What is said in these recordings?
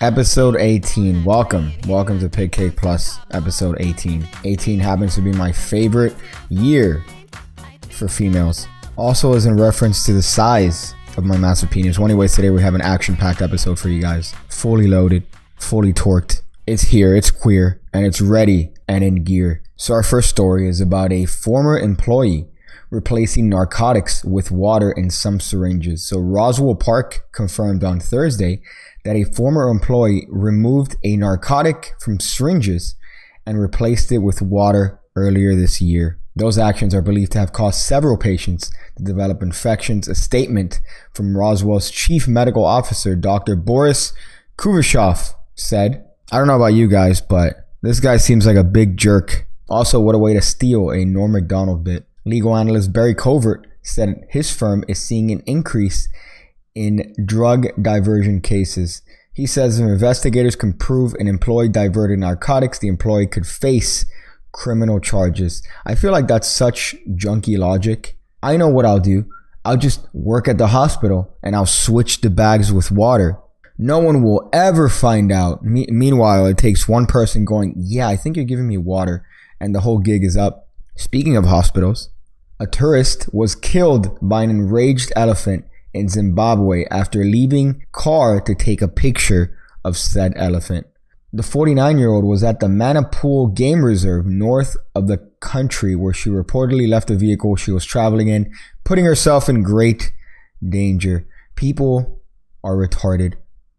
Episode 18. Welcome to PigCake Plus episode 18. 18 happens to be my favorite year for females. Also is in reference to the size of my massive penis. Well, anyways, today we have an action-packed episode for you guys. Fully loaded, fully torqued. It's here, it's queer, and it's ready and in gear. So our first story is about a former employee replacing narcotics with water in some syringes. So Roswell Park confirmed on Thursday that a former employee removed a narcotic from syringes and replaced it with water earlier this year. Those actions are believed to have caused several patients to develop infections. A statement from Roswell's chief medical officer, Dr. Boris Kuvashov, said, "I don't know about you guys, but this guy seems like a big jerk. Also, what a way to steal a Norm Macdonald bit." Legal analyst Barry Covert said his firm is seeing an increase in drug diversion cases. He says if investigators can prove an employee diverted narcotics, the employee could face criminal charges. I feel like that's such junky logic. I know what I'll do. I'll just work at the hospital and I'll switch the bags with water. No one will ever find out. Meanwhile, it takes one person going, "Yeah, I think you're giving me water," and the whole gig is up. Speaking of hospitals, a tourist was killed by an enraged elephant in Zimbabwe after leaving car to take a picture of said elephant. The 49-year-old was at the Manapool Game Reserve north of the country where she reportedly left the vehicle she was traveling in, putting herself in great danger. People are retarded.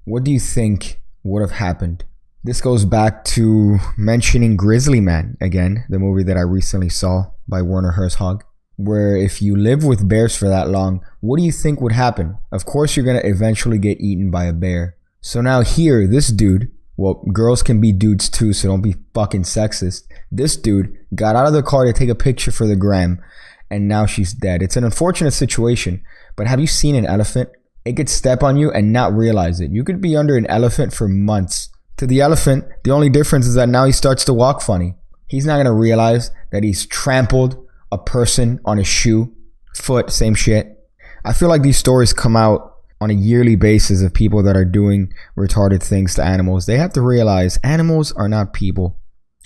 What do you think would have happened? This goes back to mentioning Grizzly Man again, the movie that I recently saw by Werner Herzog, where if you live with bears for that long, what do you think would happen? Of course, you're going to eventually get eaten by a bear. So now here, this dude, well, girls can be dudes too, so don't be fucking sexist. This dude got out of the car to take a picture for the gram, and now she's dead. It's an unfortunate situation, but have you seen an elephant? It could step on you and not realize it. You could be under an elephant for months. To the elephant, the only difference is that now he starts to walk funny. He's not going to realize that he's trampled a person on his shoe, foot, same shit. I feel like these stories come out on a yearly basis of people that are doing retarded things to animals. They have to realize animals are not people.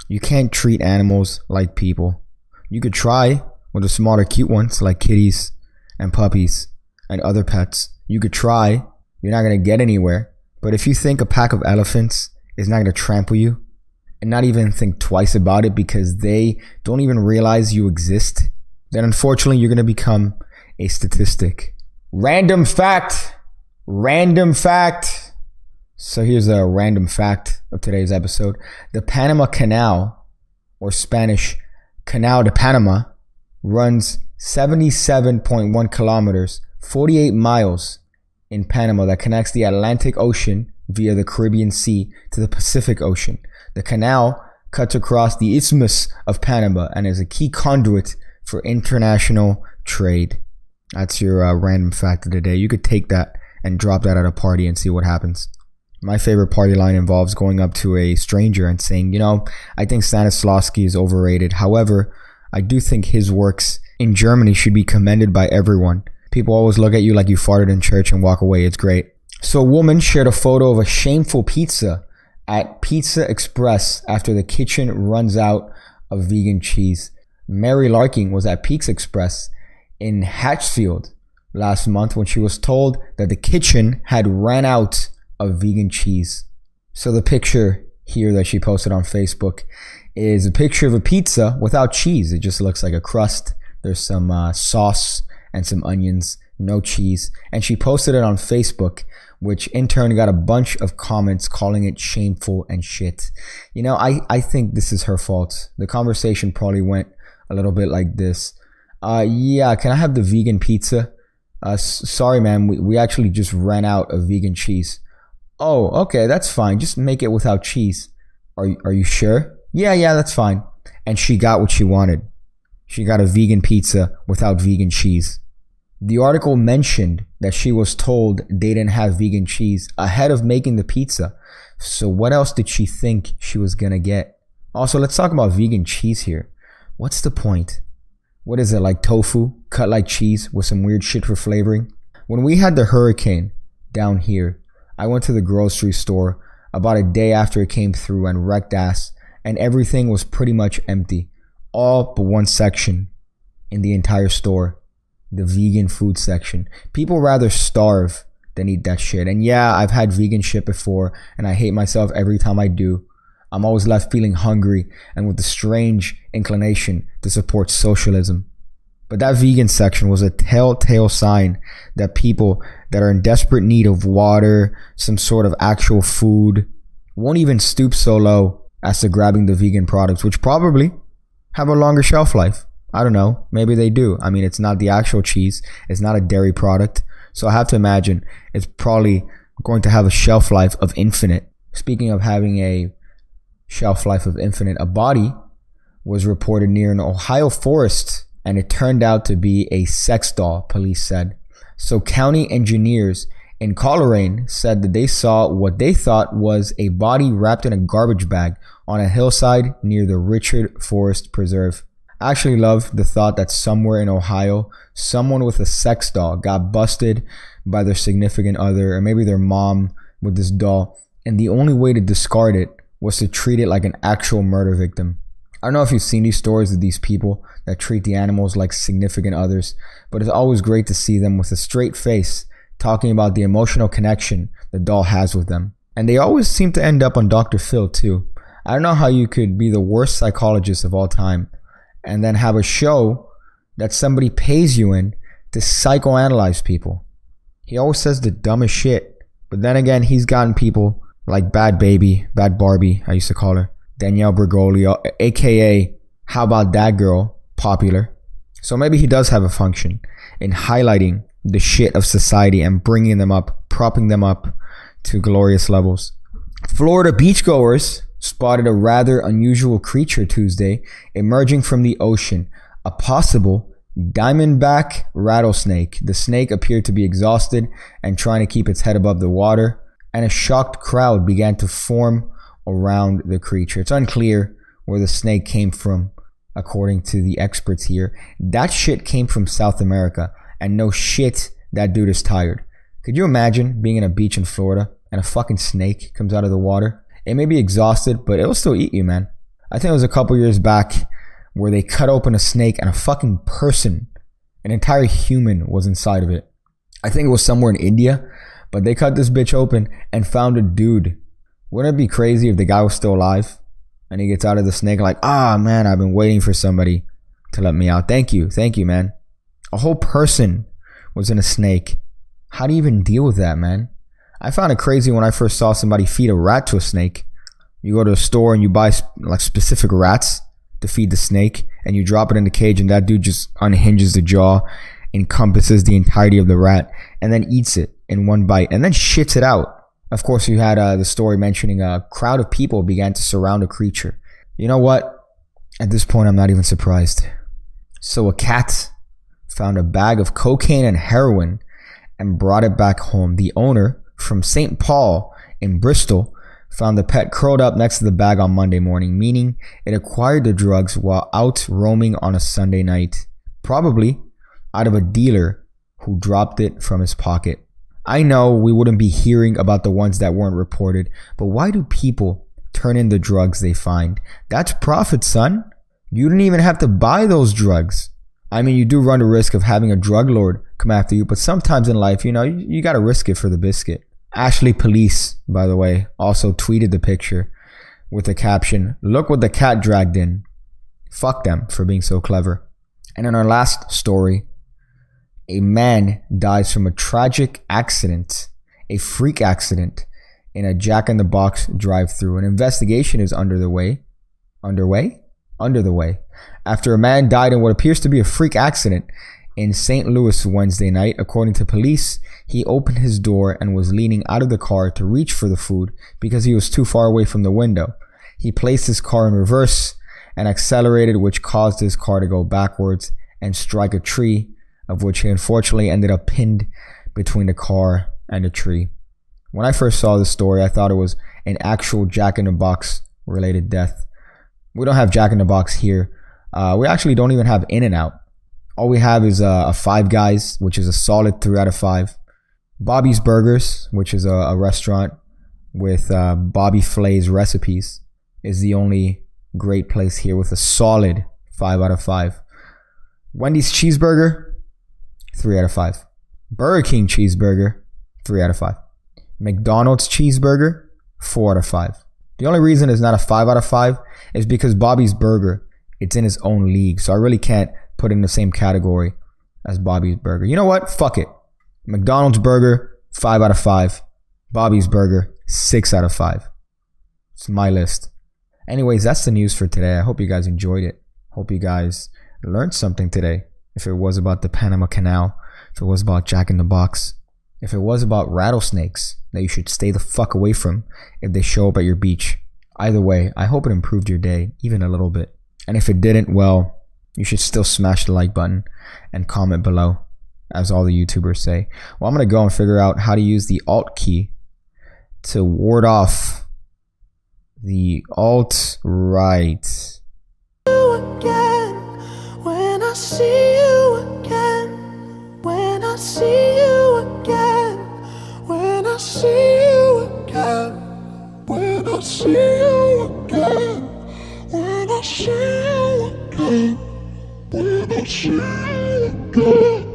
You can't treat animals like people. You could try with the smaller cute ones like kitties and puppies and other pets. You could try. You're not going to get anywhere. But if you think a pack of elephants is not going to trample you and not even think twice about it because they don't even realize you exist, then unfortunately you're going to become a statistic. Random fact. So here's a random fact of today's episode. The Panama Canal, or Spanish Canal de Panama, runs 77.1 kilometers, 48 miles in Panama that connects the Atlantic Ocean via the Caribbean Sea to the Pacific Ocean. The canal cuts across the Isthmus of Panama and is a key conduit for international trade. That's your random fact of the day. You could take that and drop that at a party and see what happens. My favorite party line involves going up to a stranger and saying, I think Stanislavski is overrated. However, I do think his works in Germany should be commended by everyone. People always look at you like you farted in church and walk away. It's great. So a woman shared a photo of a shameful pizza at Pizza Express after the kitchen runs out of vegan cheese. Mary Larking was at Pizza Express in Hatchfield last month when she was told that the kitchen had ran out of vegan cheese. So the picture here that she posted on Facebook is a picture of a pizza without cheese. It just looks like a crust. There's some sauce and some onions, no cheese. And she posted it on Facebook, which in turn got a bunch of comments calling it shameful and shit. I think this is her fault. The conversation probably went a little bit like this. Yeah, can I have the vegan pizza? Sorry, man, we actually just ran out of vegan cheese. Oh, okay, that's fine. Just make it without cheese. Are you sure? Yeah, that's fine. And she got what she wanted. She got a vegan pizza without vegan cheese. The article mentioned that she was told they didn't have vegan cheese ahead of making the pizza. So what else did she think she was gonna get? Also, let's talk about vegan cheese here. What's the point? What is it, like tofu, cut like cheese with some weird shit for flavoring? When we had the hurricane down here, I went to the grocery store about a day after it came through and wrecked ass, and everything was pretty much empty. All but one section in the entire store, the vegan food section. People rather starve than eat that shit. And yeah, I've had vegan shit before, and I hate myself every time I do. I'm always left feeling hungry and with a strange inclination to support socialism. But that vegan section was a telltale sign that people that are in desperate need of water, some sort of actual food, won't even stoop so low as to grabbing the vegan products, which probably have a longer shelf life. I don't know. Maybe they do. I mean, it's not the actual cheese. It's not a dairy product. So I have to imagine it's probably going to have a shelf life of infinite. Speaking of having a shelf life of infinite, a body was reported near an Ohio forest, and it turned out to be a sex doll, police said. So county engineers in Coleraine said that they saw what they thought was a body wrapped in a garbage bag on a hillside near the Richard Forest Preserve. I actually love the thought that somewhere in Ohio, someone with a sex doll got busted by their significant other, or maybe their mom, with this doll, and the only way to discard it was to treat it like an actual murder victim. I don't know if you've seen these stories of these people that treat the animals like significant others, but it's always great to see them with a straight face talking about the emotional connection the doll has with them. And they always seem to end up on Dr. Phil too. I don't know how you could be the worst psychologist of all time and then have a show that somebody pays you in to psychoanalyze people. He always says the dumbest shit, but then again, he's gotten people like Bad Barbie, I used to call her, Danielle Bergoglio, aka How About That Girl, popular. So maybe he does have a function in highlighting the shit of society and bringing them up, propping them up to glorious levels. Florida beachgoers spotted a rather unusual creature Tuesday emerging from the ocean, a possible diamondback rattlesnake. The snake appeared to be exhausted and trying to keep its head above the water, and a shocked crowd began to form around the creature. It's unclear where the snake came from, according to the experts here. That shit came from South America, and no shit, that dude is tired. Could you imagine being in a beach in Florida and a fucking snake comes out of the water? It may be exhausted, but it'll still eat you, man. I think it was a couple years back where they cut open a snake and a fucking person, an entire human, was inside of it. I think it was somewhere in India, but they cut this bitch open and found a dude. Wouldn't it be crazy if the guy was still alive and he gets out of the snake like, man, I've been waiting for somebody to let me out. Thank you, man. A whole person was in a snake. How do you even deal with that, man? I found it crazy when I first saw somebody feed a rat to a snake. You go to a store and you buy like specific rats to feed the snake, and you drop it in the cage, and that dude just unhinges the jaw, encompasses the entirety of the rat, and then eats it in one bite, and then shits it out. Of course, you had the story mentioning a crowd of people began to surround a creature. You know what? At this point, I'm not even surprised. So a cat found a bag of cocaine and heroin and brought it back home. The owner from St. Paul in Bristol found the pet curled up next to the bag on Monday morning, meaning it acquired the drugs while out roaming on a Sunday night, probably out of a dealer who dropped it from his pocket. I know we wouldn't be hearing about the ones that weren't reported, but why do people turn in the drugs they find? That's profit, son. You didn't even have to buy those drugs. I mean, you do run the risk of having a drug lord come after you, but sometimes in life, you got to risk it for the biscuit. Ashley Police, by the way, also tweeted the picture with the caption, "Look what the cat dragged in." Fuck them for being so clever. And in our last story, a man dies from a tragic accident, a freak accident, in a Jack in the Box drive-thru. An investigation is underway after a man died in what appears to be a freak accident in St. Louis Wednesday night. According to police, he opened his door and was leaning out of the car to reach for the food because he was too far away from the window. He placed his car in reverse and accelerated, which caused his car to go backwards and strike a tree, of which he unfortunately ended up pinned between the car and a tree. When I first saw this story, I thought it was an actual Jack in the Box related death. We don't have Jack in the Box here. We actually don't even have In-N-Out. All we have is a Five Guys, which is a solid 3 out of 5. Bobby's Burgers, which is a restaurant with Bobby Flay's Recipes is the only great place here with a solid 5 out of 5. Wendy's cheeseburger, 3 out of 5. Burger King cheeseburger, 3 out of 5. McDonald's cheeseburger, 4 out of 5. The only reason it's not a 5 out of 5 is because Bobby's Burger, it's in his own league. So I really can't put it in the same category as Bobby's Burger. You know what? Fuck it. McDonald's burger, 5 out of 5. Bobby's Burger, 6 out of 5. It's my list. Anyways, that's the news for today. I hope you guys enjoyed it. Hope you guys learned something today. If it was about the Panama Canal, if it was about Jack in the Box, if it was about rattlesnakes that you should stay the fuck away from if they show up at your beach. Either way, I hope it improved your day, even a little bit. And if it didn't, well, you should still smash the like button and comment below, as all the YouTubers say. Well, I'm going to go and figure out how to use the Alt key to ward off the alt-right. When I see you again, when I see you again, when I see you again, when I see you again, when I see you again, when I see you again.